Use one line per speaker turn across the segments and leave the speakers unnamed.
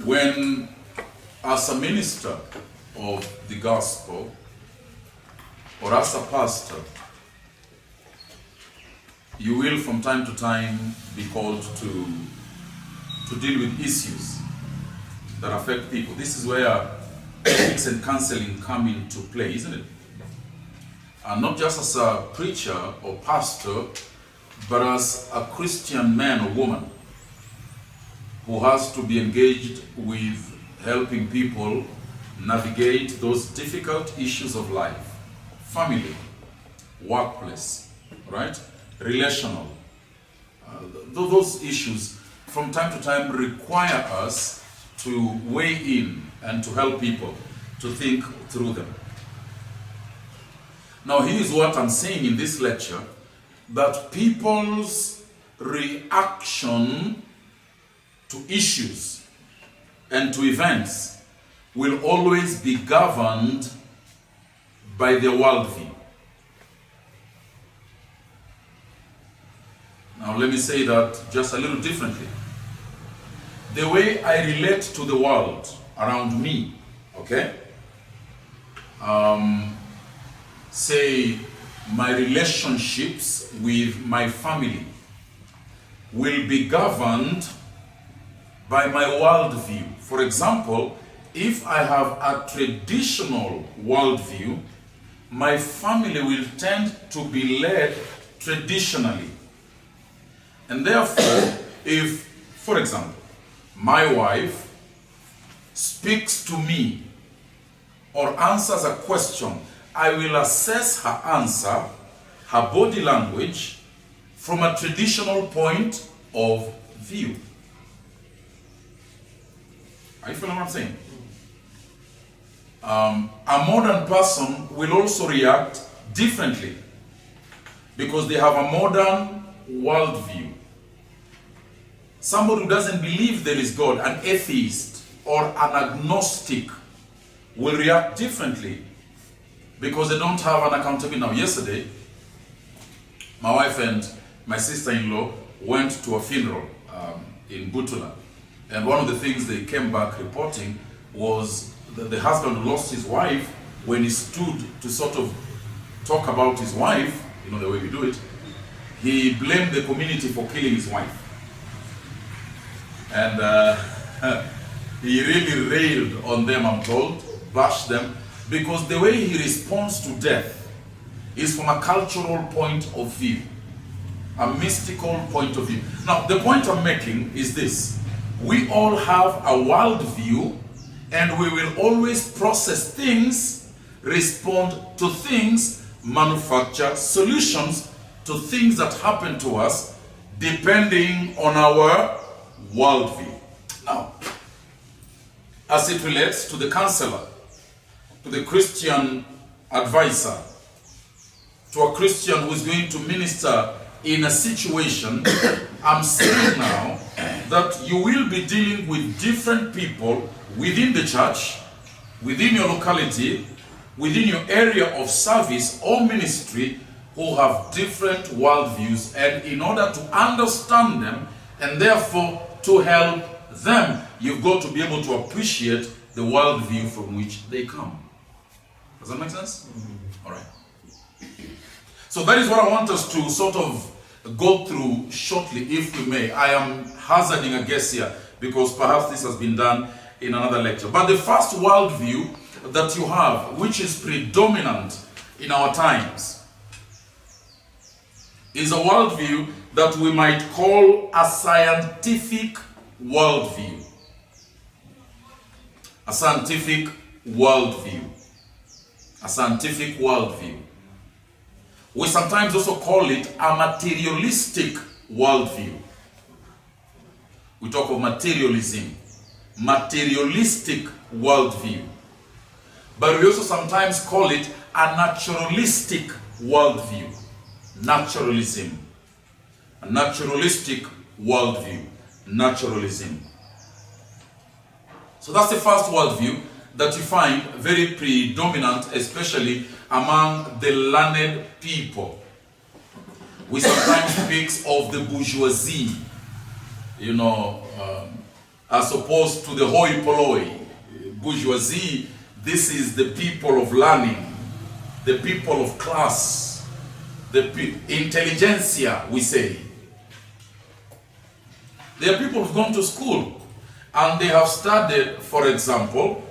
When, as a minister of the gospel, or as a pastor, you will from time to time be called to deal with issues that affect people. This is where ethics and counseling come into play, isn't it? And not just as a preacher or pastor, but as a Christian man or woman who has to be engaged with helping people navigate those difficult issues of life. Family, workplace, right? Relational. Those issues from time to time require us to weigh in and to help people to think through them. Now, here's what I'm saying in this lecture, that people's reaction to issues and to events will always be governed by their worldview. Now, let me say that just a little differently. The way I relate to the world around me, okay? Say my relationships with my family will be governed by my worldview. For example, if I have a traditional worldview, my family will tend to be led traditionally. And therefore, if, for example, my wife speaks to me or answers a question, I will assess her answer, her body language, from a traditional point of view. Are you following what I'm saying? A modern person will also react differently because they have a modern worldview. Somebody who doesn't believe there is God, an atheist or an agnostic, will react differently because they don't have an accountability. Now, yesterday, my wife and my sister-in-law went to a funeral in Butula. And one of the things they came back reporting was that the husband lost his wife. When he stood to sort of talk about his wife, you know the way we do it, he blamed the community for killing his wife. And he really railed on them, I'm told, bashed them, because the way he responds to death is from a cultural point of view, a mystical point of view. Now, the point I'm making is this. We all have a worldview, and we will always process things, respond to things, manufacture solutions to things that happen to us, depending on our worldview. Now, as it relates to the counselor, to the Christian advisor, to a Christian who is going to minister in a situation, I'm saying now that you will be dealing with different people within the church, within your locality, within your area of service or ministry, who have different worldviews, and in order to understand them and therefore to help them, you've got to be able to appreciate the worldview from which they come. Does that make sense? Mm-hmm. All right. So that is what I want us to sort of go through shortly, if we may. I am hazarding a guess here because perhaps this has been done in another lecture. But the first worldview that you have, which is predominant in our times, is a worldview that we might call a scientific worldview. A scientific worldview. A scientific worldview. We sometimes also call it a materialistic worldview. We talk of materialism. Materialistic worldview. But we also sometimes call it a naturalistic worldview. Naturalism. A naturalistic worldview. Naturalism. So that's the first worldview that you find very predominant, especially among the learned people. We sometimes speak of the bourgeoisie, as opposed to the hoi polloi, bourgeoisie. This is the people of learning, the people of class, the intelligentsia, we say. They are people who've gone to school and they have studied, for example,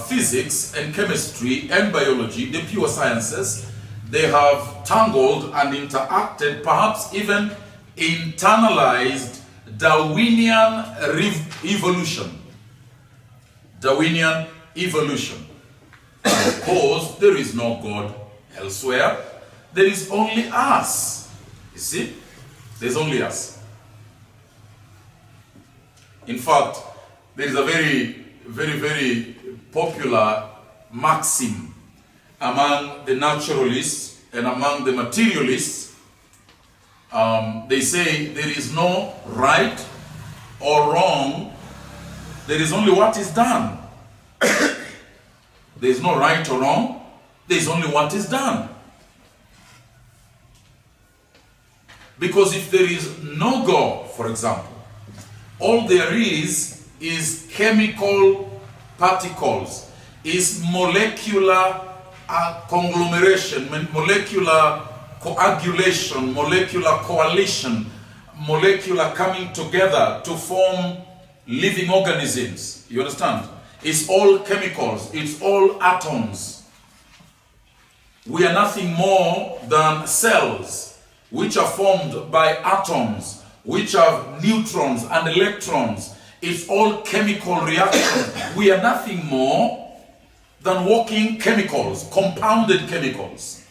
physics and chemistry and biology, the pure sciences. They have tangled and interacted, perhaps even internalized Darwinian evolution. Darwinian evolution. Of course, there is no God elsewhere. There is only us. You see? There's only us. In fact, there is a very popular maxim among the naturalists and among the materialists. They say there is no right or wrong, there is only what is done. There is no right or wrong, there is only what is done. Because if there is no God, for example, all there is chemical particles, is molecular conglomeration, molecular coagulation, molecular coalition, molecular coming together to form living organisms. You understand? It's all chemicals, it's all atoms. We are nothing more than cells which are formed by atoms, which have neutrons and electrons. It's all chemical reactions. We are nothing more than walking chemicals, compounded chemicals.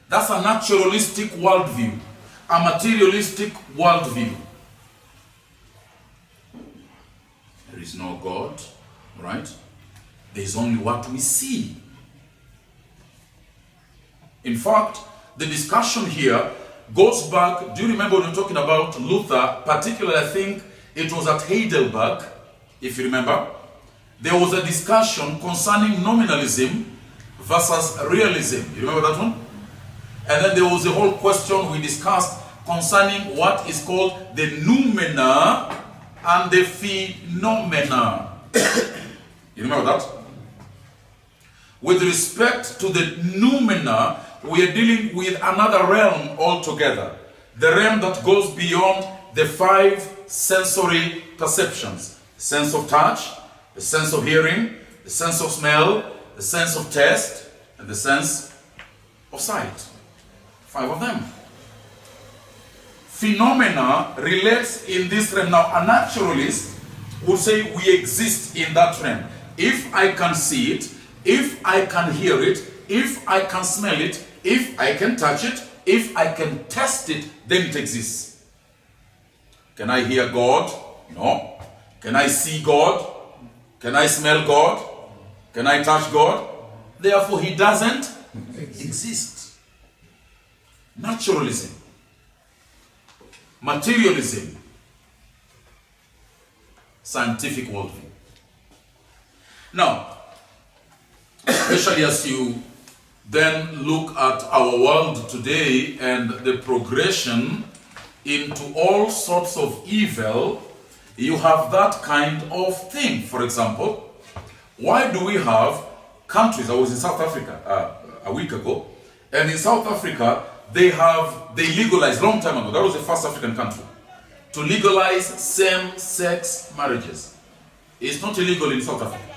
That's a naturalistic worldview, a materialistic worldview. There is no God, right? There is only what we see. In fact, the discussion here goes back. Do you remember when we were talking about Luther? Particularly, I think it was at Heidelberg, if you remember. There was a discussion concerning nominalism versus realism. You remember that one? And then there was a whole question we discussed concerning what is called the noumena and the phenomena. You remember that? With respect to the noumena, we are dealing with another realm altogether. The realm that goes beyond the 5 sensory perceptions. The sense of touch, the sense of hearing, the sense of smell, the sense of taste, and the sense of sight. 5 of them. Phenomena relates in this realm. Now, a naturalist would say we exist in that realm. If I can see it, if I can hear it, if I can smell it, if I can touch it, if I can test it, then it exists. Can I hear God? No. Can I see God? Can I smell God? Can I touch God? Therefore, he doesn't exist. Naturalism. Materialism. Scientific worldview. Now, especially as you then look at our world today and the progression into all sorts of evil, you have that kind of thing. For example, why do we have countries? I was in South Africa a week ago, and in South Africa they legalized long time ago. That was the first African country to legalize same-sex marriages. It's not illegal in South Africa.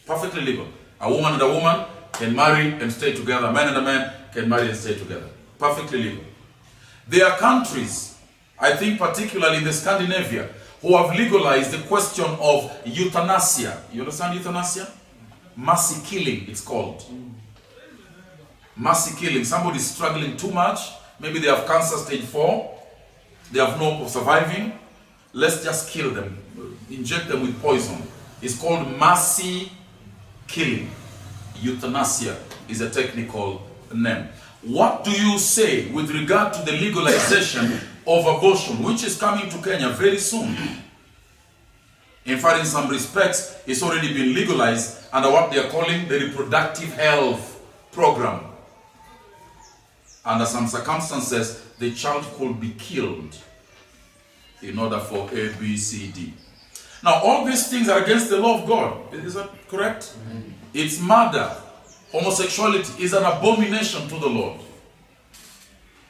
Perfectly legal. A woman and a woman can marry and stay together. A man and a man can marry and stay together. Perfectly legal. There are countries, I think particularly in the Scandinavia, who have legalized the question of euthanasia. You understand euthanasia? Mercy killing, it's called. Mercy killing. Somebody is struggling too much. Maybe they have cancer stage 4. They have no hope of surviving. Let's just kill them. Inject them with poison. It's called mercy killing. Euthanasia is a technical name. What do you say with regard to the legalization of abortion, which is coming to Kenya very soon? In fact, in some respects, it's already been legalized under what they are calling the reproductive health program. Under some circumstances, the child could be killed. in order for A, B, C, D. Now, all these things are against the law of God. Is that correct? It's murder. Homosexuality is an abomination to the Lord.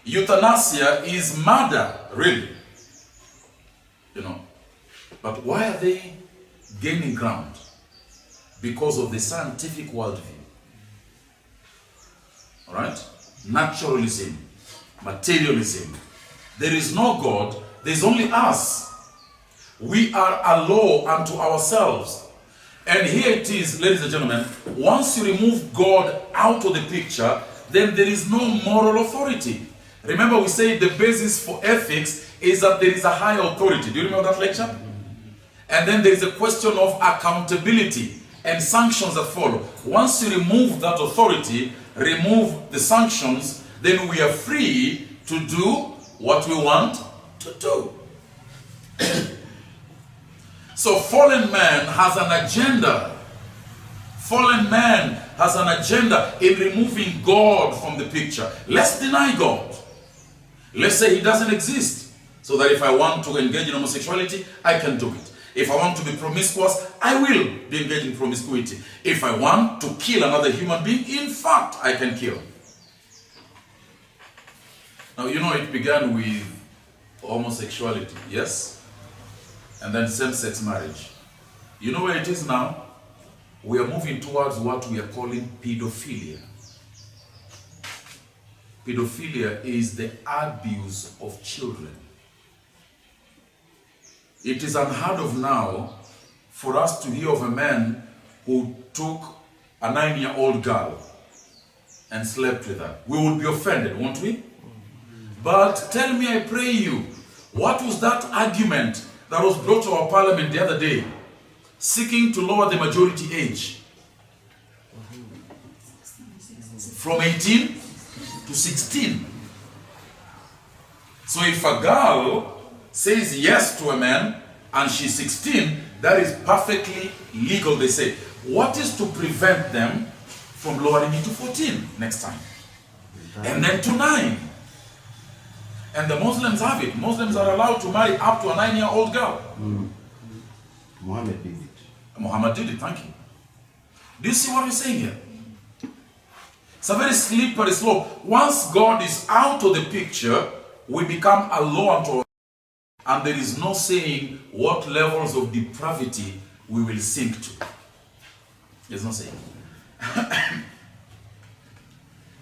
Euthanasia is murder, really. You know. But why are they gaining ground? Because of the scientific worldview. Alright? Naturalism, materialism. There is no God, there is only us. We are a law unto ourselves. And here it is, ladies and gentlemen, once you remove God out of the picture, then there is no moral authority. Remember, we said the basis for ethics is that there is a higher authority. Do you remember that lecture? And then there is a question of accountability and sanctions that follow. Once you remove that authority, remove the sanctions, then we are free to do what we want to do. So fallen man has an agenda. Fallen man has an agenda in removing God from the picture. Let's deny God. Let's say he doesn't exist. So that if I want to engage in homosexuality, I can do it. If I want to be promiscuous, I will be engaged in promiscuity. If I want to kill another human being, in fact, I can kill. Now, you know, it began with homosexuality, yes? And then same-sex marriage. You know where it is now? We are moving towards what we are calling pedophilia. Pedophilia is the abuse of children. It is unheard of now for us to hear of a man who took a 9-year-old girl and slept with her. We would be offended, won't we? But tell me, I pray you, what was that argument that was brought to our parliament the other day, seeking to lower the majority age from 18 to 16? So if a girl says yes to a man and she's 16, that is perfectly legal, they say. What is to prevent them from lowering it to 14 next time? And then to 9. And the Muslims have it. Muslims are allowed to marry up to a 9-year-old girl.
Muhammad did it.
Muhammad did it, thank you. Do you see what we're saying here? It's a very slippery slope. Once God is out of the picture, we become a law unto ourselves. And there is no saying what levels of depravity we will sink to. There's no saying.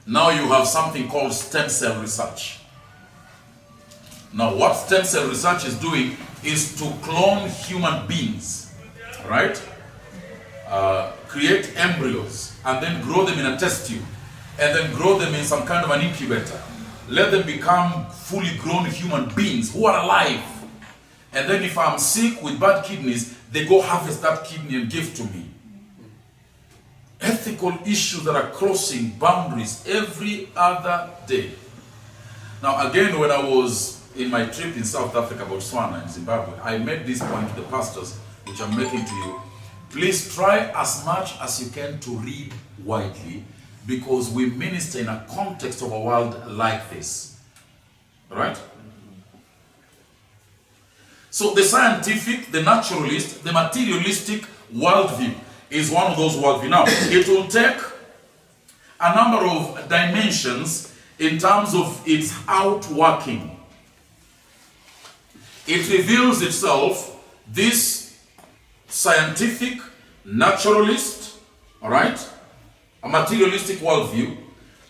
Now you have something called stem cell research. Now what stem cell research is doing is to clone human beings, right? Create embryos and then grow them in a test tube and then grow them in some kind of an incubator. Let them become fully grown human beings who are alive. And then if I'm sick with bad kidneys, they go harvest that kidney and give to me. Ethical issues that are crossing boundaries every other day. Now again, when I was in my trip in South Africa, Botswana and Zimbabwe, I made this point to the pastors, which I'm making to you. Please try as much as you can to read widely, because we minister in a context of a world like this. Right? So the scientific, the naturalist, the materialistic worldview is one of those worldviews. Now, it will take a number of dimensions in terms of its outworking. It reveals itself, this scientific, naturalist, all right, a materialistic worldview,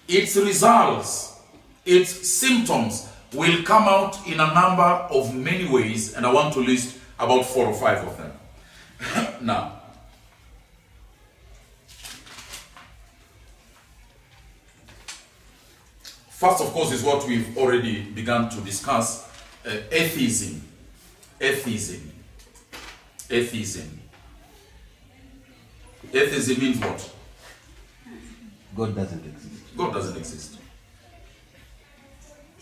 its results, its symptoms will come out in a number of many ways, and I want to list about 4 or 5 of them. Now, first, of course, is what we've already begun to discuss, atheism. Atheism. Atheism. Atheism means what?
God doesn't exist.
God doesn't exist.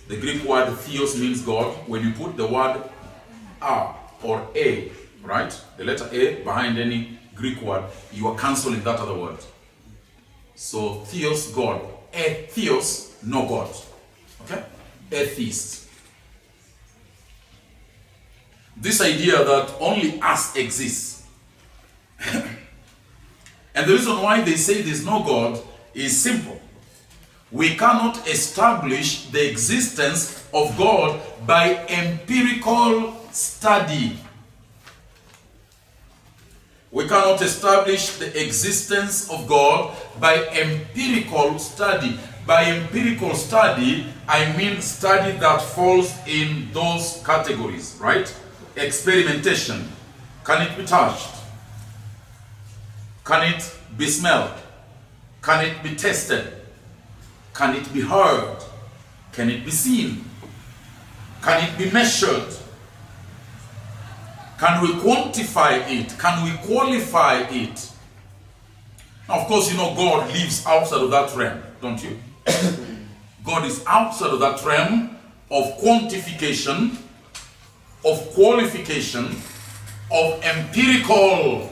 The Greek word theos means God. When you put the word a or a, right? The letter a behind any Greek word, you are cancelling that other word. So theos, God. Atheos, no God. Okay? Atheist. this idea that only us exists. And the reason why they say there's no God is simple. We cannot establish the existence of God by empirical study. We cannot establish the existence of God by empirical study. By empirical study, I mean study that falls in those categories, right? Experimentation. Can it be touched? Can it be smelled? Can it be tested? Can it be heard? Can it be seen? Can it be measured? Can we quantify it? Can we qualify it? Now, of course, you know God lives outside of that realm, don't you? God is outside of that realm of quantification, of qualification, of empirical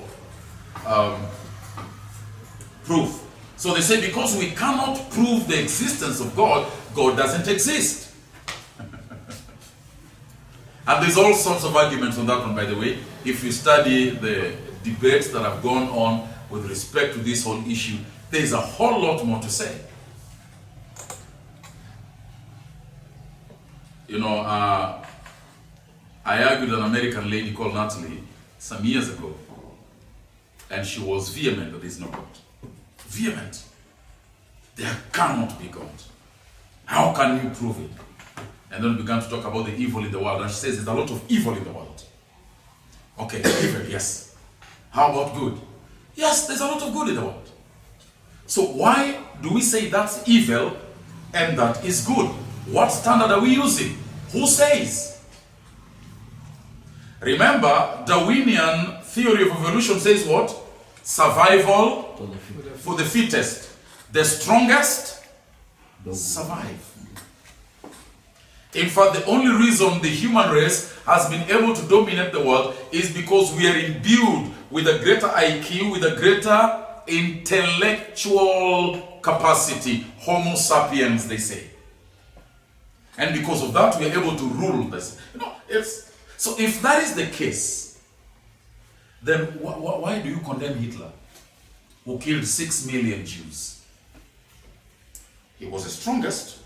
proof. So they say because we cannot prove the existence of God, God doesn't exist. And there's all sorts of arguments on that one, by the way. If you study the debates that have gone on with respect to this whole issue, there's a whole lot more to say. You know, I argued with an American lady called Natalie some years ago, and she was vehement that there's no God. Vehement. There cannot be God. How can you prove it? And then we began to talk about the evil in the world, and she says there's a lot of evil in the world. Okay, evil, yes. How about good? Yes, there's a lot of good in the world. So why do we say that's evil and that is good? What standard are we using? Who says? Remember, Darwinian theory of evolution says what? Survival for the fittest. The strongest survive. In fact, the only reason the human race has been able to dominate the world is because we are imbued with a greater IQ, with a greater intellectual capacity. Homo sapiens, they say. And because of that, we are able to rule this. You know, so if that is the case, then why do you condemn Hitler, who killed 6 million Jews? He was the strongest.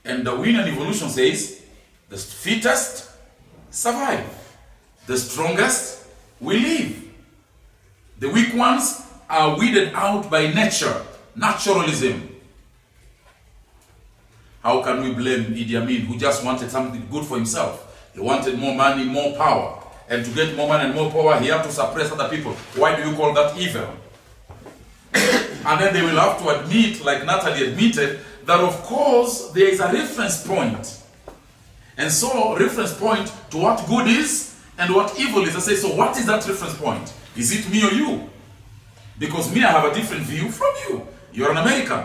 And Darwinian evolution says, the fittest survive. The strongest will live. The weak ones are weeded out by nature, naturalism. How can we blame Idi Amin, who just wanted something good for himself? He wanted more money, more power. And to get more money and more power, he had to suppress other people. Why do you call that evil? And then they will have to admit, like Natalie admitted, that of course there is a reference point. And so, reference point to what good is and what evil is. I say, so what is that reference point? Is it me or you? Because me, I have a different view from you. You're an American.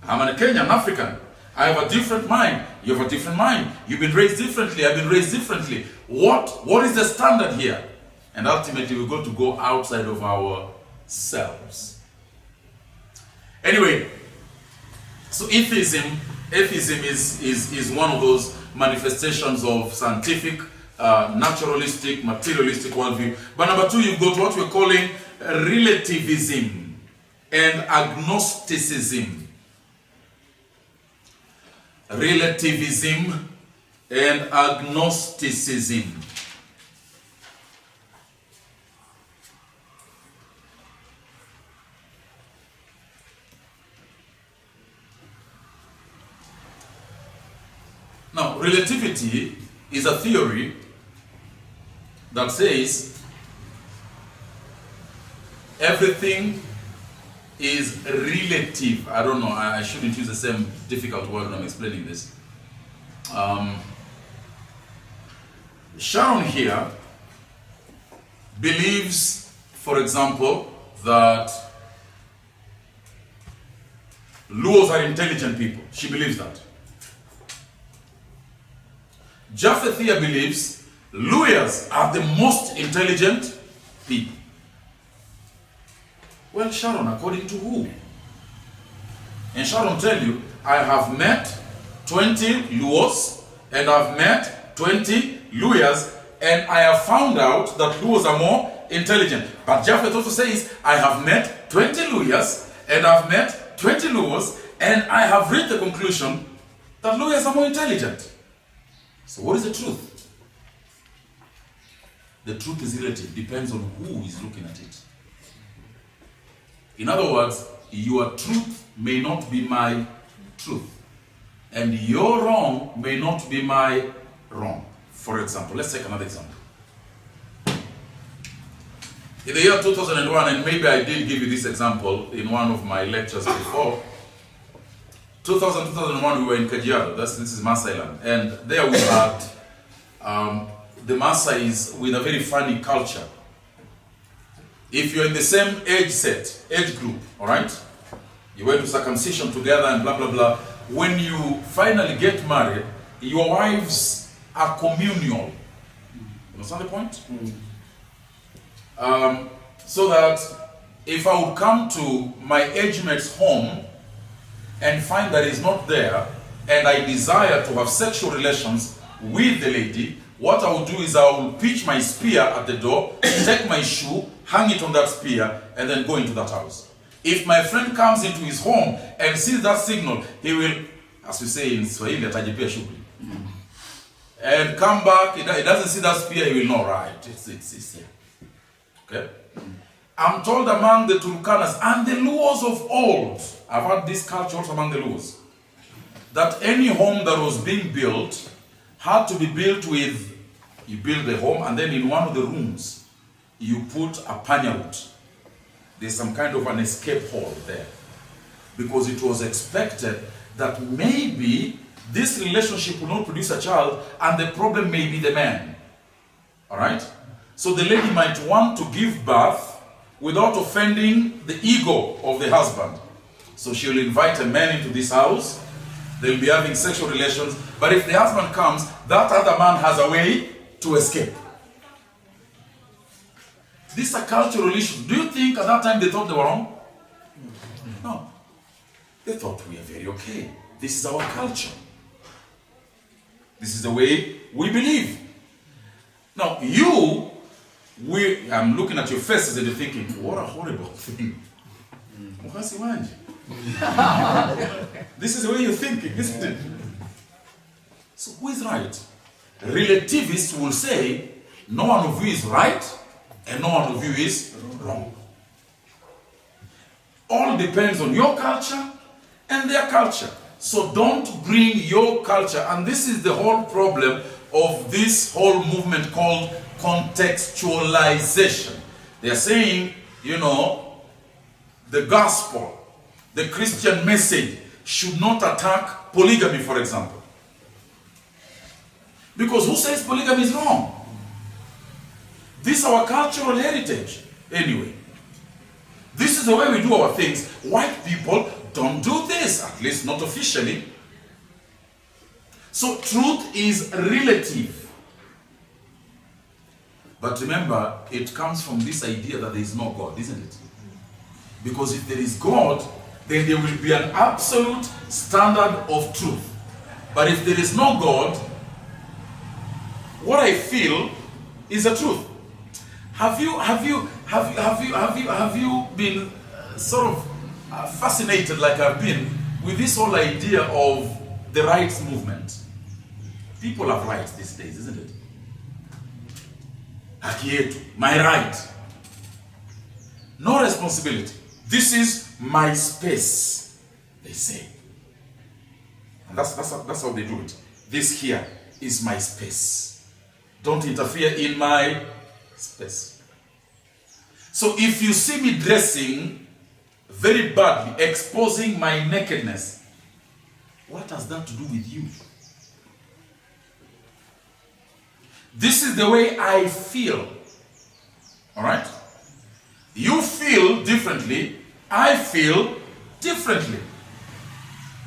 I'm a Kenyan, African. I have a different mind. You have a different mind. You've been raised differently. I've been raised differently. What is the standard here? And ultimately, we're going to go outside of ourselves. Anyway, so atheism is one of those manifestations of scientific, naturalistic, materialistic worldview. But number two, you've got what we're calling relativism and agnosticism. Relativism and agnosticism. Now, relativity is a theory that says everything is relative. I don't know, I shouldn't use the same difficult word when I'm explaining this. Sharon here believes, for example, that Luos are intelligent people. She believes that. Japheth here believes Luyas are the most intelligent people. Well, Sharon, according to who? And Sharon tell you, I have met 20 Luos and I've met 20 lawyers, and I have found out that lawyers are more intelligent. But Japheth also says, I have met 20 lawyers, and I've met 20 lawyers, and I have reached the conclusion that lawyers are more intelligent. So what is the truth? The truth is relative, depends on who is looking at it. In other words, your truth may not be my truth, and your wrong may not be my wrong. For example, let's take another example. In the year 2001, and maybe I did give you this example in one of my lectures before, 2001 we were in Kajiado, this is Maasai land, and there we had the Maasais with a very funny culture. If you're in the same age group, all right, you went to circumcision together and blah, blah, blah, when you finally get married, your wives are communal. You understand the point? So that if I would come to my age mate's home and find that he's not there, and I desire to have sexual relations with the lady, what I will do is I will pitch my spear at the door, take my shoe, hang it on that spear, and then go into that house. If my friend comes into his home and sees that signal, he will, as we say in Swahili, atajipia shughuli. And come back, he doesn't see that spear, he will know, right, it's here. Okay? I'm told among the Turkanas and the Luos of old, I've had this culture also among the Luos, that any home that was being built had to be built with, you build the home and then in one of the rooms, you put a panyarut. There's some kind of an escape hole there. Because it was expected that maybe this relationship will not produce a child and the problem may be the man. Alright? So the lady might want to give birth without offending the ego of the husband. So she'll invite a man into this house, they'll be having sexual relations, but if the husband comes, that other man has a way to escape. These are cultural issues. Do you think at that time they thought they were wrong? No. They thought we are very okay. This is our culture. This is the way we believe. Now, I'm looking at your faces and you're thinking, what a horrible thing. This is the way you're thinking, isn't it? So who is right? Relativists will say, no one of you is right and no one of you is wrong. All depends on your culture and their culture. So don't bring your culture, and this is the whole problem of this whole movement called contextualization. They are saying, the gospel, the Christian message should not attack polygamy, for example. Because who says polygamy is wrong? This is our cultural heritage. Anyway, this is the way we do our things. White people don't do this, at least not officially. So truth is relative. But remember, it comes from this idea that there is no God, isn't it? Because if there is God, then there will be an absolute standard of truth. But if there is no God, what I feel is the truth. Have you been sort of fascinated, like I've been, with this whole idea of the rights movement? People have rights these days, isn't it? Haki yetu, my right. No responsibility. This is my space, they say. And that's how they do it. This here is my space. Don't interfere in my space. So if you see me dressing very badly, exposing my nakedness, what has that to do with you? This is the way I feel. Alright? You feel differently, I feel differently.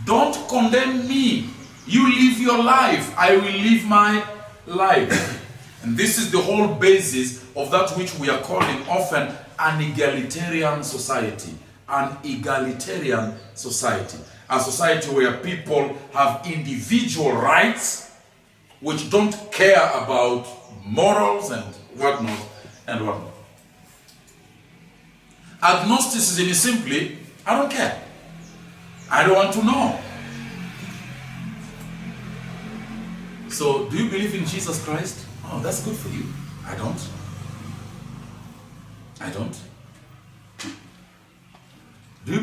Don't condemn me. You live your life, I will live my life. And this is the whole basis of that which we are calling often an egalitarian society. An egalitarian society. A society where people have individual rights which don't care about morals and whatnot and whatnot. Agnosticism is simply, I don't care. I don't want to know. So, do you believe in Jesus Christ? Oh, that's good for you. I don't. I don't. Do you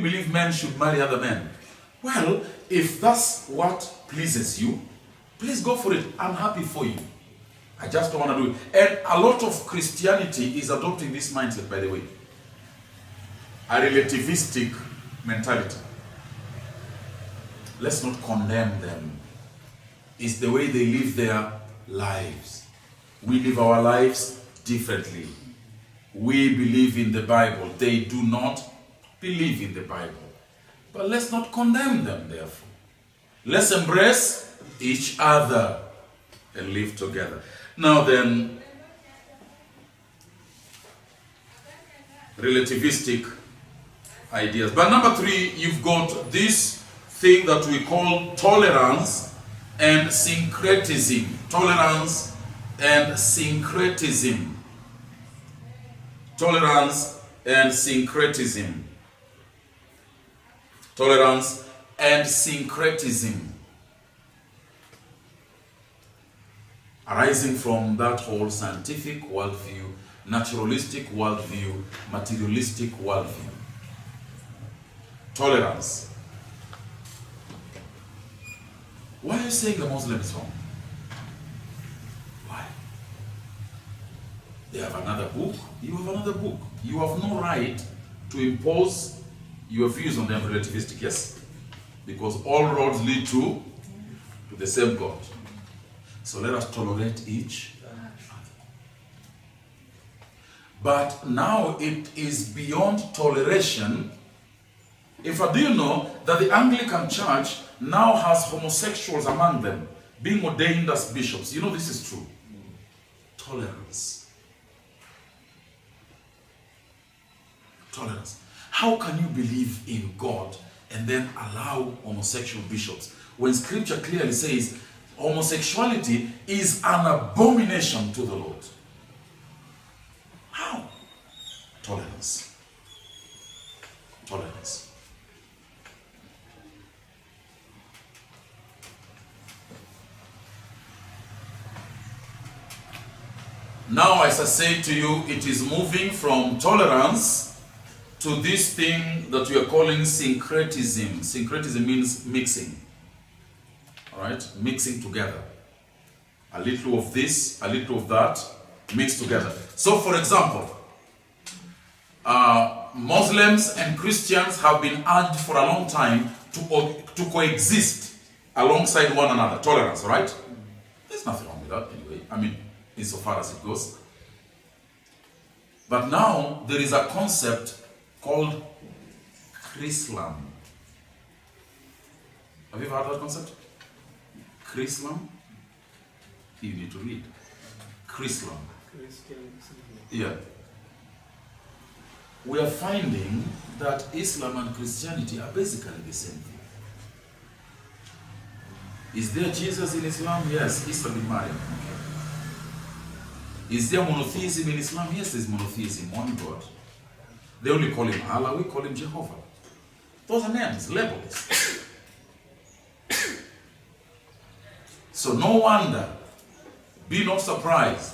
believe men should marry other men? Well, if that's what pleases you, please go for it. I'm happy for you. I just don't want to do it. And a lot of Christianity is adopting this mindset, by the way. A relativistic mentality. Let's not condemn them. It's the way they live their lives. We live our lives differently. We believe in the Bible. They do not believe in the Bible. But let's not condemn them, therefore. Let's embrace each other and live together. Now then, relativistic ideas. But number 3, you've got this thing that we call tolerance and syncretism. Tolerance and syncretism. Tolerance and syncretism. Tolerance and syncretism. Arising from that whole scientific worldview, naturalistic worldview, materialistic worldview. Tolerance. Why are you saying the Muslim is wrong? Why? They have another book, you have another book. You have no right to impose your views on them relativistic, yes? Because all roads lead to the same God. So let us tolerate each other. But now it is beyond toleration. If I do know that the Anglican Church now has homosexuals among them, being ordained as bishops. You know this is true. Tolerance. Tolerance. How can you believe in God and then allow homosexual bishops when Scripture clearly says homosexuality is an abomination to the Lord? How? Tolerance. Tolerance. Now, as I say to you, it is moving from tolerance to this thing that we are calling syncretism. Syncretism means mixing. All right? Mixing together. A little of this, a little of that, mixed together. So, for example, Muslims and Christians have been urged for a long time to coexist alongside one another. Tolerance, right? There's nothing wrong with that anyway. I mean, insofar as it goes. But now there is a concept called Chrislam. Have you ever heard that concept? Chrislam? You need to read. Chrislam. Yeah. We are finding that Islam and Christianity are basically the same thing. Is there Jesus in Islam? Yes. Isa bin Maryam. Okay. Is there monotheism in Islam? Yes, there's monotheism, one God. They only call him Allah, we call him Jehovah. Those are names, labels. So no wonder, be not surprised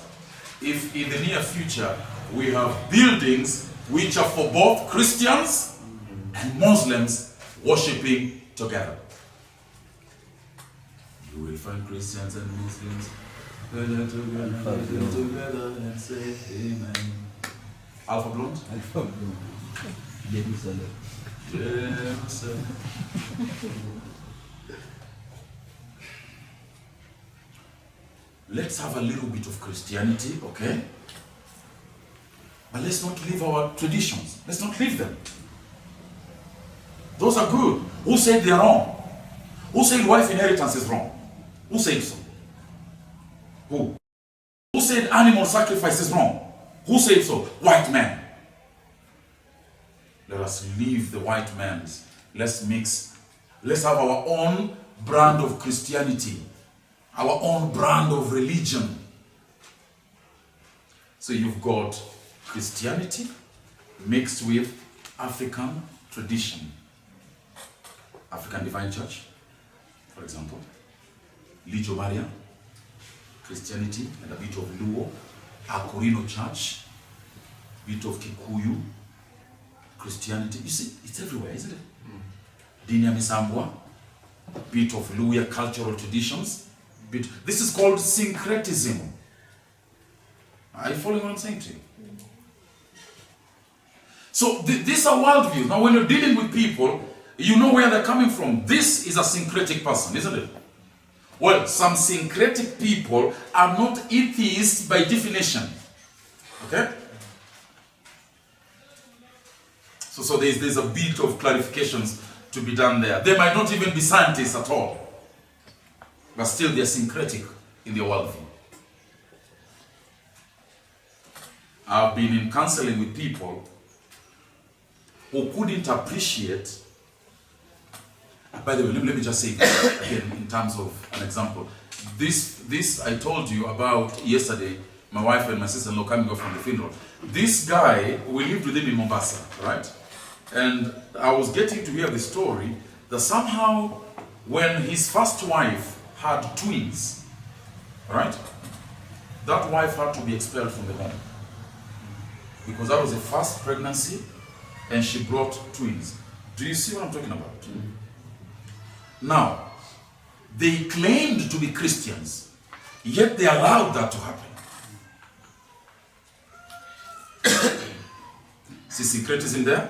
if in the near future we have buildings which are for both Christians and Muslims worshipping together. You will find Christians and Muslims together and say amen. Alpha Blonde?
Alpha Blonde. Jerusalem.
Jerusalem. Let's have a little bit of Christianity, okay? But let's not leave our traditions. Let's not leave them. Those are good. Who said they're wrong? Who said wife inheritance is wrong? Who said so? Who? Who said animal sacrifice is wrong? Who said so? White man. Let us leave the white man's. Let's mix. Let's have our own brand of Christianity. our own brand of religion. So you've got Christianity mixed with African tradition. African Divine Church, for example. Legio Maria, Christianity, and a bit of Luo. Akorino Church, bit of Kikuyu, Christianity. You see, it's everywhere, isn't it? Dini ya Misambwa, bit of Luya cultural traditions. This is called syncretism. Are you following what I'm saying to you? So these are worldviews. Now when you're dealing with people, you know where they're coming from. This is a syncretic person, isn't it? Well, some syncretic people are not atheists by definition. Okay? So there's a bit of clarifications to be done there. They might not even be scientists at all, but still they're syncretic in their worldview. I've been in counseling with people who couldn't appreciate. By the way, let me just say again in terms of an example. This I told you about yesterday, my wife and my sister-in-law coming off from the funeral. This guy, we lived with him in Mombasa, right? And I was getting to hear the story that somehow when his first wife had twins, right? That wife had to be expelled from the home. Because that was the first pregnancy and she brought twins. Do you see what I'm talking about? Now, they claimed to be Christians, yet they allowed that to happen. See syncretism there?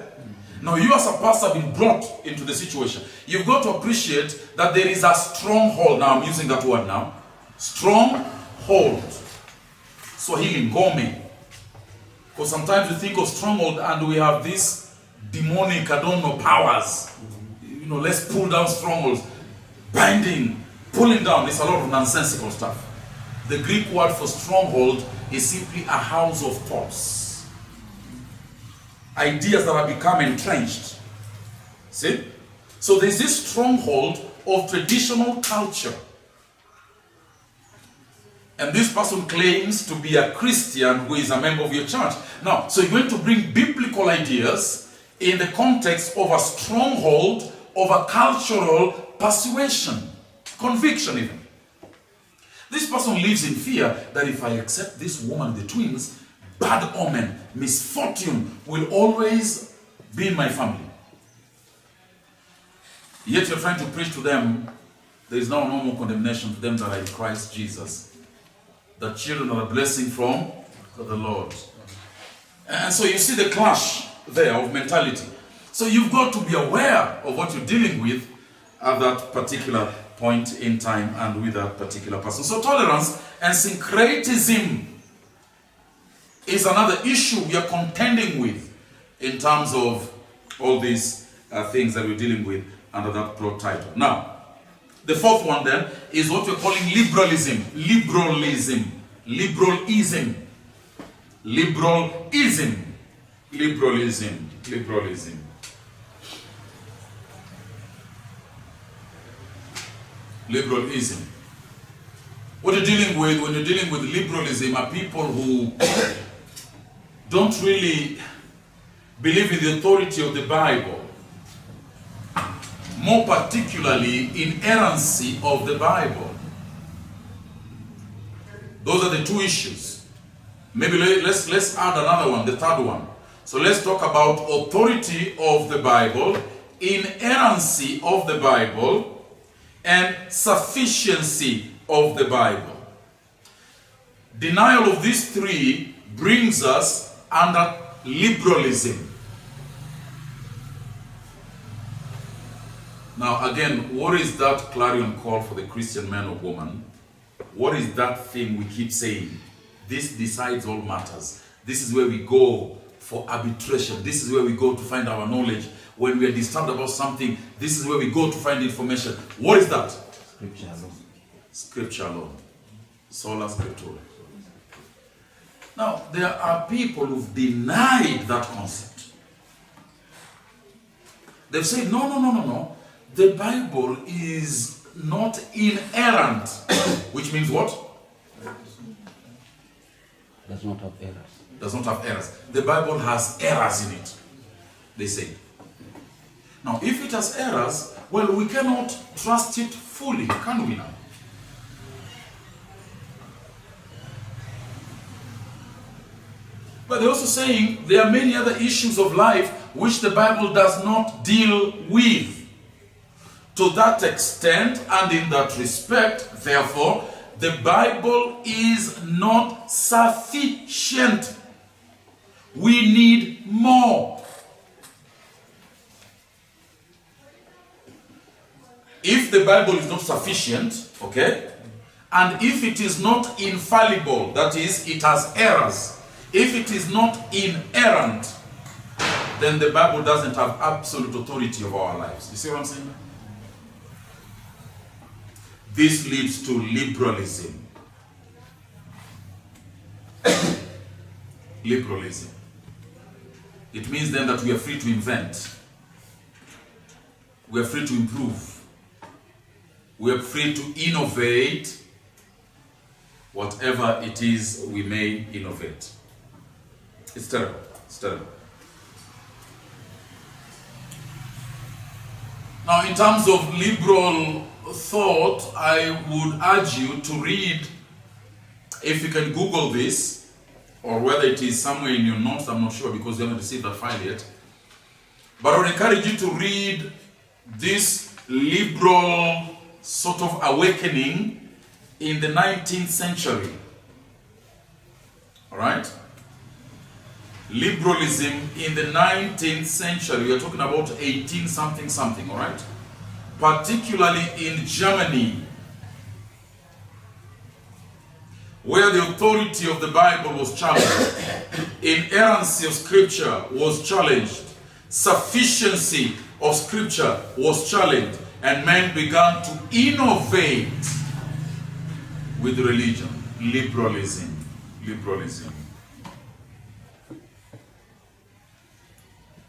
Now, you as a pastor have been brought into the situation. You've got to appreciate that there is a stronghold. Now, I'm using that word now. Stronghold. Swahili, ngome. Because sometimes we think of stronghold and we have these demonic, I don't know, powers. You know, let's pull down strongholds. Binding, pulling down. It's a lot of nonsensical stuff. The Greek word for stronghold is simply a house of thoughts. Ideas that have become entrenched. See? So there's this stronghold of traditional culture. And this person claims to be a Christian who is a member of your church. Now, so you're going to bring biblical ideas in the context of a stronghold of a cultural persuasion, conviction even. This person lives in fear that if I accept this woman with the twins, bad omen, misfortune will always be in my family. Yet you're trying to preach to them, there is now no more condemnation to them that are in Christ Jesus. The children are a blessing from the Lord. And so you see the clash there of mentality. So you've got to be aware of what you're dealing with at that particular point in time and with that particular person. So tolerance and syncretism is another issue we are contending with in terms of all these things that we're dealing with under that broad title. Now, the fourth one then is what we're calling liberalism. Liberalism. Liberalism. Liberalism. Liberalism. Liberalism. Liberalism. What you're dealing with when you're dealing with liberalism are people who don't really believe in the authority of the Bible. More particularly, inerrancy of the Bible. Those are the two issues. Maybe let's add another one, the third one. So let's talk about authority of the Bible, inerrancy of the Bible, and sufficiency of the Bible. Denial of these three brings us under liberalism. Now again, what is that clarion call for the Christian man or woman? What is that thing we keep saying? This decides all matters. This is where we go for arbitration. This is where we go to find our knowledge. When we are disturbed about something, this is where we go to find information. What is that?
Scripture alone.
Scripture alone. Sola Scriptura. Now, there are people who've denied that concept. They've said, no. The Bible is not inerrant, which means what?
Does not have errors.
Does not have errors. The Bible has errors in it, they say. Now, if it has errors, well, we cannot trust it fully, can we now? But they're also saying there are many other issues of life which the Bible does not deal with. To that extent and in that respect, therefore, the Bible is not sufficient. We need more. If the Bible is not sufficient, okay, and if it is not infallible, that is, it has errors, if it is not inerrant, then the Bible doesn't have absolute authority over our lives. You see what I'm saying? This leads to liberalism. Liberalism. It means then that we are free to invent. We are free to improve. We are free to innovate whatever it is we may innovate. It's terrible. It's terrible. Now, in terms of liberal thought, I would urge you to read, if you can Google this, or whether it is somewhere in your notes, I'm not sure because you haven't received that file yet. But I would encourage you to read this liberal sort of awakening in the 19th century. All right? Liberalism in the 19th century, we are talking about 18 something something, all right? Particularly in Germany, where the authority of the Bible was challenged, inerrancy of Scripture was challenged, sufficiency of Scripture was challenged, and men began to innovate with religion. Liberalism. Liberalism.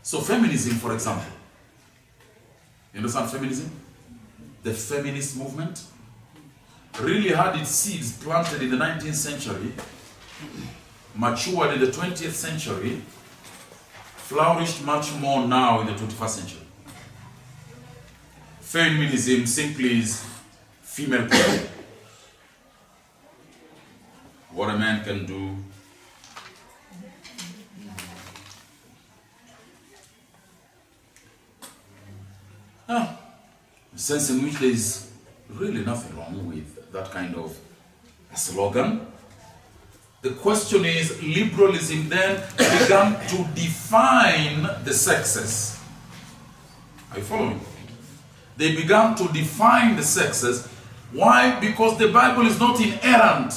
So feminism, for example. You understand feminism? The feminist movement really had its seeds planted in the 19th century, matured in the 20th century, flourished much more now in the 21st century. Feminism simply is female power. What a man can do, a sense in which there is really nothing wrong with that kind of a slogan. The question is, liberalism then began to define the sexes. Are you following? They began to define the sexes. Why? Because the Bible is not inerrant.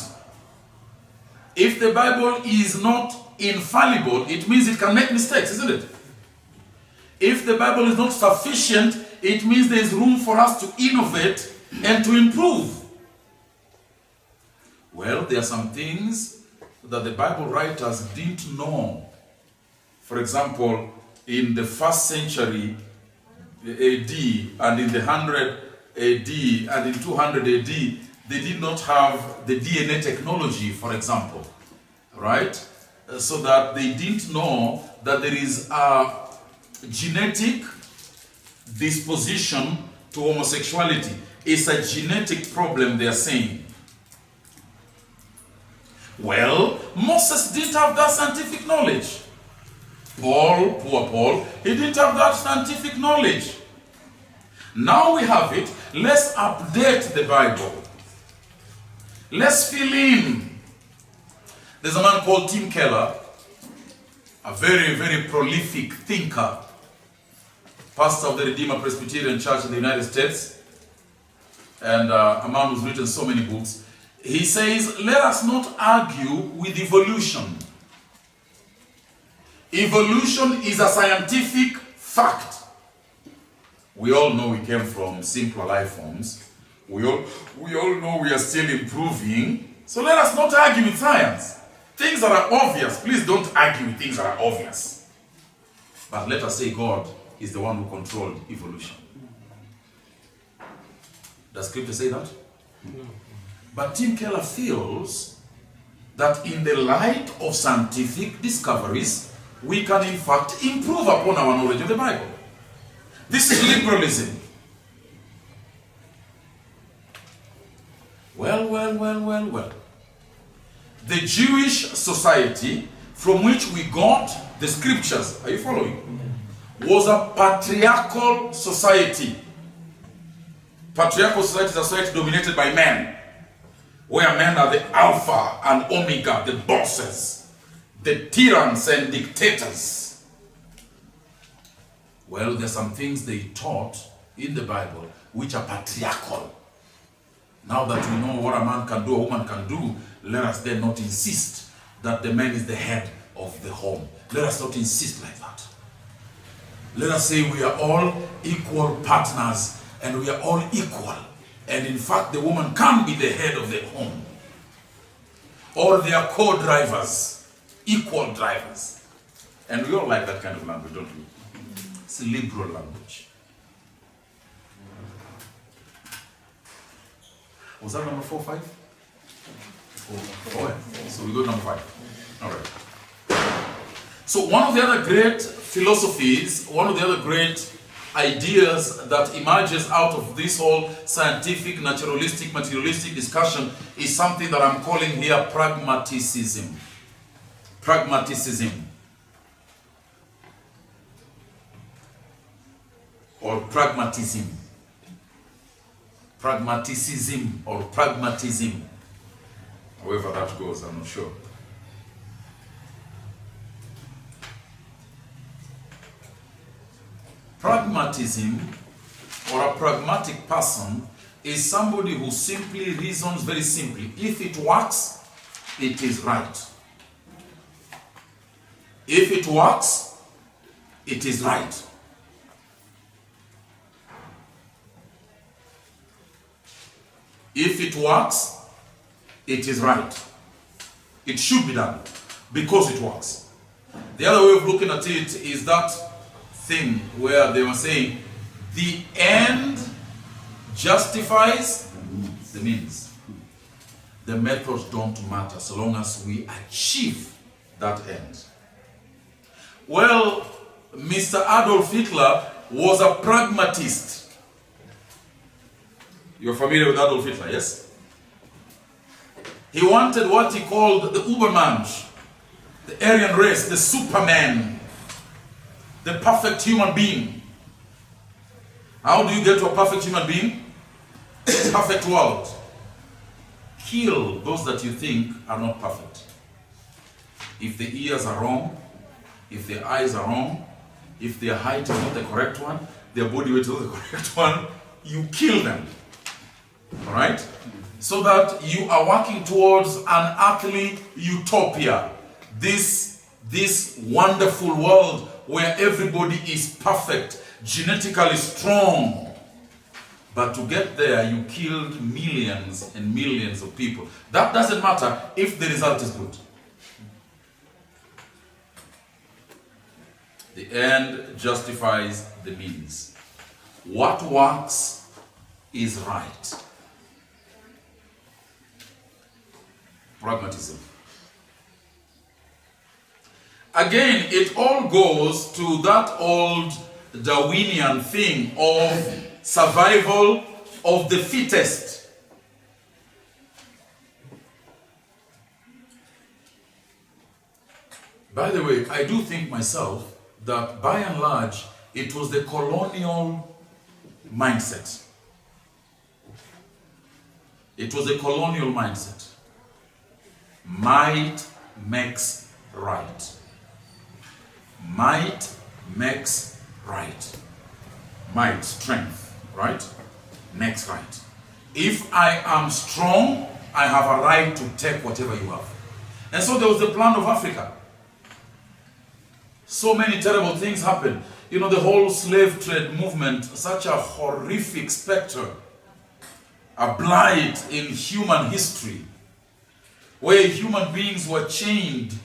If the Bible is not infallible, it means it can make mistakes, isn't it? If the Bible is not sufficient, it means there is room for us to innovate and to improve. Well, there are some things that the Bible writers didn't know. For example, in the 1st century AD and in the 100 AD and in 200 AD, they did not have the DNA technology, for example, right? So that they didn't know that there is a genetic disposition to homosexuality. It's a genetic problem, they are saying. Well, Moses didn't have that scientific knowledge. Paul, poor Paul, he didn't have that scientific knowledge. Now we have it. Let's update the Bible. Let's fill in. There's a man called Tim Keller, a very, very prolific thinker, pastor of the Redeemer Presbyterian Church in the United States, and a man who's written so many books. He says, let us not argue with evolution. Evolution is a scientific fact. We all know we came from simpler life forms. We all know we are still improving. So let us not argue with science. Things that are obvious, please don't argue with things that are obvious. But let us say God is the one who controlled evolution. Does scripture say that? No. But Tim Keller feels that in the light of scientific discoveries, we can in fact improve upon our knowledge of the Bible. This is liberalism. Well. The Jewish society from which we got the scriptures, are you following? Was a patriarchal society. Patriarchal society is a society dominated by men, where men are the alpha and omega, the bosses, the tyrants and dictators. Well, there's some things they taught in the Bible which are patriarchal. Now that we know what a man can do, a woman can do, let us then not insist that the man is the head of the home. Let us not insist like that. Let us say we are all equal partners and we are all equal. And in fact, the woman can be the head of the home. Or they are co-drivers, equal drivers. And we all like that kind of language, don't we? It's a liberal language. Was that number 4, 5? 4. So we go to number 5. All right. So one of the other great philosophies, one of the other great ideas that emerges out of this whole scientific, naturalistic, materialistic discussion is something that I'm calling here pragmaticism. Pragmaticism. Or pragmatism. Pragmaticism or pragmatism. However that goes, I'm not sure. Pragmatism or a pragmatic person is somebody who simply reasons very simply. If it works, it is right. If it works, it is right. If it works, it is right. It should be done because it works. The other way of looking at it is that thing where they were saying the end justifies the means. The methods don't matter so long as we achieve that end. Well, Mr. Adolf Hitler was a pragmatist. You're familiar with Adolf Hitler, yes? He wanted what he called the Übermensch, the Aryan race, the Superman, the perfect human being. How do you get to a perfect human being? Perfect world. Kill those that you think are not perfect. If the ears are wrong, if their eyes are wrong, if their height is not the correct one, their body weight is not the correct one, you kill them. Alright? So that you are working towards an earthly utopia. This wonderful world where everybody is perfect, genetically strong. But to get there, you killed millions and millions of people. That doesn't matter if the result is good. The end justifies the means. What works is right. Pragmatism. Again, it all goes to that old Darwinian thing of survival of the fittest. By the way, I do think myself that by and large, it was the colonial mindset. It was a colonial mindset. Might makes right. Might makes right. Might, strength, right? Makes right. If I am strong, I have a right to take whatever you have. And so there was the plan of Africa. So many terrible things happened. You know, the whole slave trade movement, such a horrific specter, a blight in human history, where human beings were chained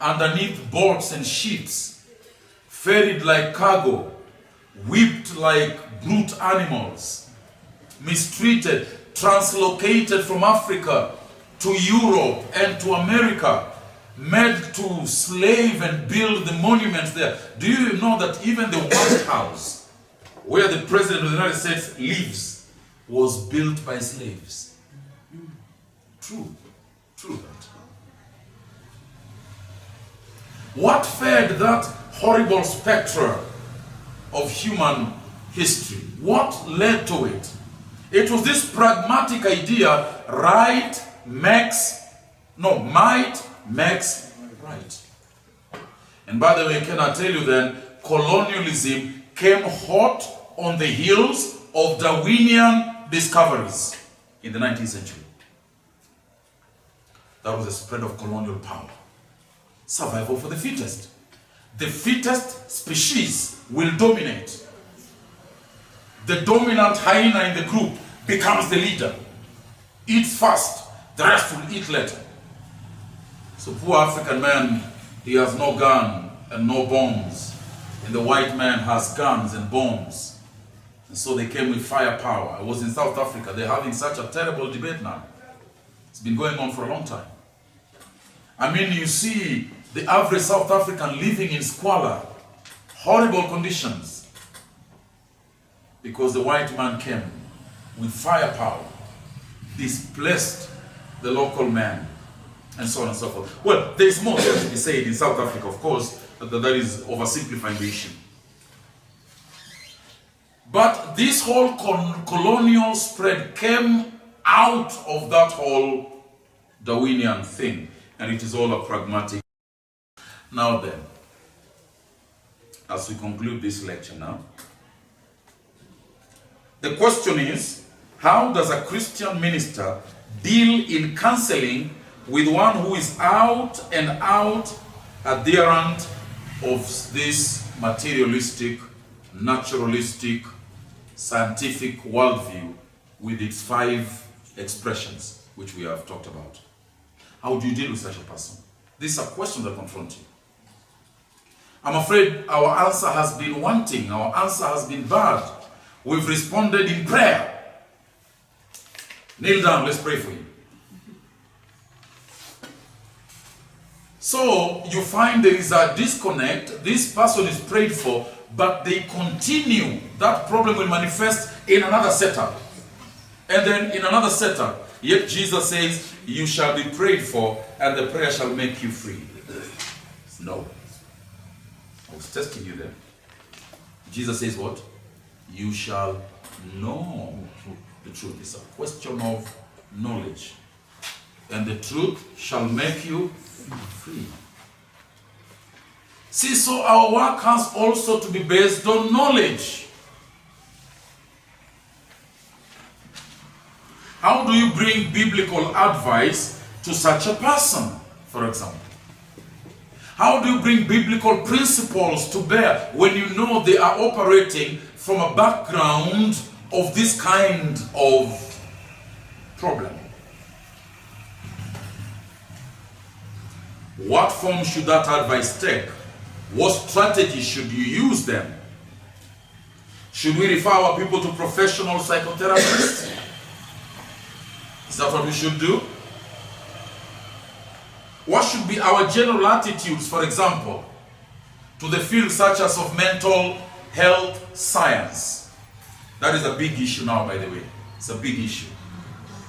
underneath boats and ships, ferried like cargo, whipped like brute animals, mistreated, translocated from Africa to Europe and to America, made to slave and build the monuments there. Do you know that even the White House, where the President of the United States lives, was built by slaves? True that. What fed that horrible spectre of human history? What led to it? It was this pragmatic idea, might makes right. And by the way, can I tell you then, colonialism came hot on the heels of Darwinian discoveries in the 19th century. That was the spread of colonial power. Survival for the fittest. The fittest species will dominate. The dominant hyena in the group becomes the leader. Eats first, the rest will eat later. So poor African man, he has no gun and no bombs. And the white man has guns and bombs. And so they came with firepower. I was in South Africa. They're having such a terrible debate now. It's been going on for a long time. I mean, you see the average South African living in squalor, horrible conditions, because the white man came with firepower, displaced the local man, and so on and so forth. Well, there's more to be said in South Africa, of course, but that is oversimplifying the issue. But this whole colonial spread came out of that whole Darwinian thing, and it is all a pragmatic. Now then, as we conclude this lecture now, the question is, how does a Christian minister deal in counseling with one who is out and out adherent of this materialistic, naturalistic, scientific worldview with its 5 expressions, which we have talked about? How do you deal with such a person? These are questions that confront you. I'm afraid our answer has been wanting. Our answer has been bad. We've responded in prayer. Kneel down, let's pray for you. So you find there is a disconnect. This person is prayed for, but they continue. That problem will manifest in another setup. And then in another setup. Yet Jesus says, you shall be prayed for, and the prayer shall make you free. No. I was testing you there. Jesus says what? You shall know the truth. It's a question of knowledge. And the truth shall make you free. See, so our work has also to be based on knowledge. How do you bring biblical advice to such a person, for example? How do you bring biblical principles to bear when you know they are operating from a background of this kind of problem? What form should that advice take? What strategy should you use then? Should we refer our people to professional psychotherapists? Is that what we should do? What should be our general attitudes, for example, to the field such as of mental health science? That is a big issue now, by the way. It's a big issue.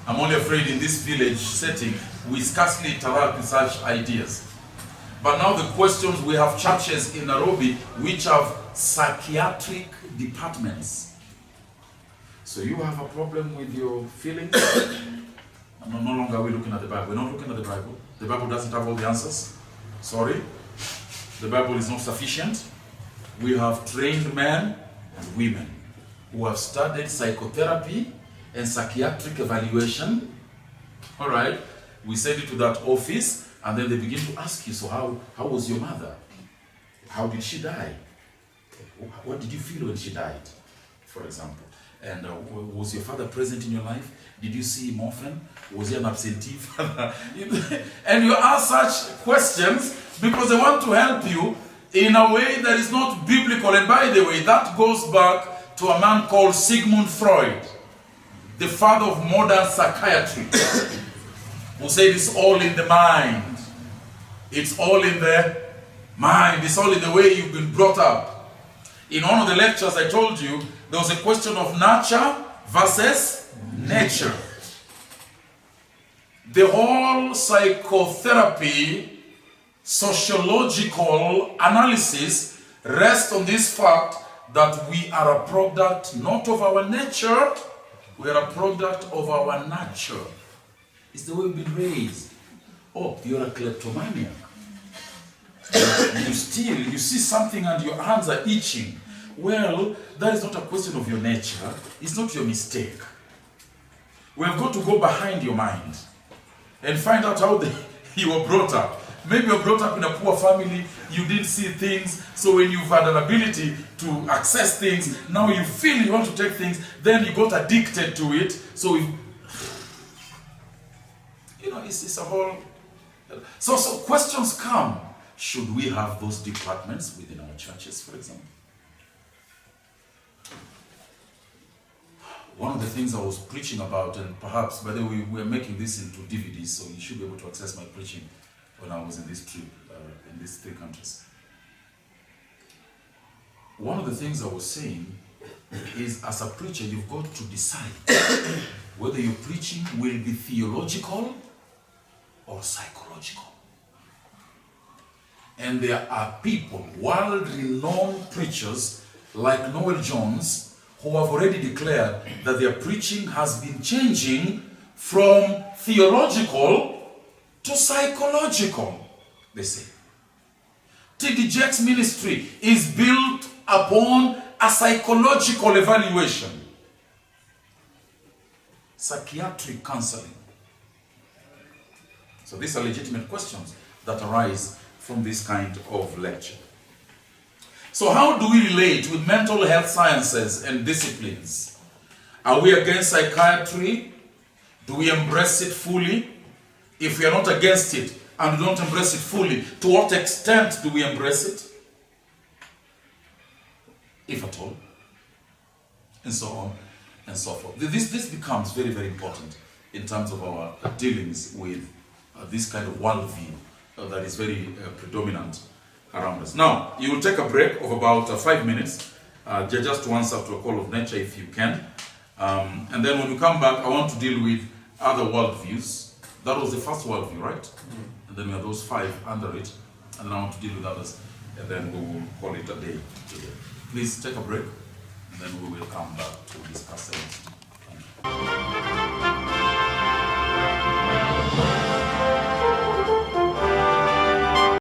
I'm only afraid in this village setting, we scarcely interact with such ideas. But now the questions, we have churches in Nairobi which have psychiatric departments. So you have a problem with your feelings? No longer are we looking at the Bible. We're not looking at the Bible. The Bible doesn't have all the answers. Sorry. The Bible is not sufficient. We have trained men and women who have studied psychotherapy and psychiatric evaluation. All right. We send it to that office, and then they begin to ask you, so how was your mother? How did she die? What did you feel when she died, for example? And was your father present in your life? Did you see him often? Was he an absentee father? And you ask such questions because they want to help you in a way that is not biblical. And by the way, that goes back to a man called Sigmund Freud. the father of modern psychiatry, who said it's all in the mind. It's all in the mind. It's all in the way you've been brought up. In one of the lectures I told you, there was a question of nurture versus nature. The whole psychotherapy, sociological analysis rests on this fact that we are a product not of our nature, we are a product of our nurture. It's the way we've been raised. Oh, you're a kleptomaniac. You steal, you see something and your hands are itching. Well, that is not a question of your nature. It's not your mistake. We have got to go behind your mind and find out how you were brought up. Maybe you were brought up in a poor family, you didn't see things, so when you've had an ability to access things, now you feel you want to take things, then you got addicted to it, so it's a whole... So questions come. Should we have those departments within our churches, for example? One of the things I was preaching about, and perhaps, by the way, we're making this into DVDs, so you should be able to access my preaching when I was in this trip, in these 3 countries. One of the things I was saying is, as a preacher, you've got to decide whether your preaching will be theological or psychological. And there are people, world-renowned preachers like Noel Jones, who have already declared that their preaching has been changing from theological to psychological, they say. T.D. Jakes' ministry is built upon a psychological evaluation. Psychiatric counseling. So these are legitimate questions that arise from this kind of lecture. So how do we relate with mental health sciences and disciplines? Are we against psychiatry? Do we embrace it fully? If we are not against it and we don't embrace it fully, to what extent do we embrace it? If at all. And so on and so forth. This becomes very, very important in terms of our dealings with this kind of worldview that is very predominant around us. Now, you will take a break of about 5 minutes, just to answer to a call of nature if you can. And then when we come back, I want to deal with other worldviews. That was the first worldview, right? Mm-hmm. And then we have those 5 under it. And then I want to deal with others. And then we will call it a day today. Please take a break. And then we will come back to discuss the rest. Thank you.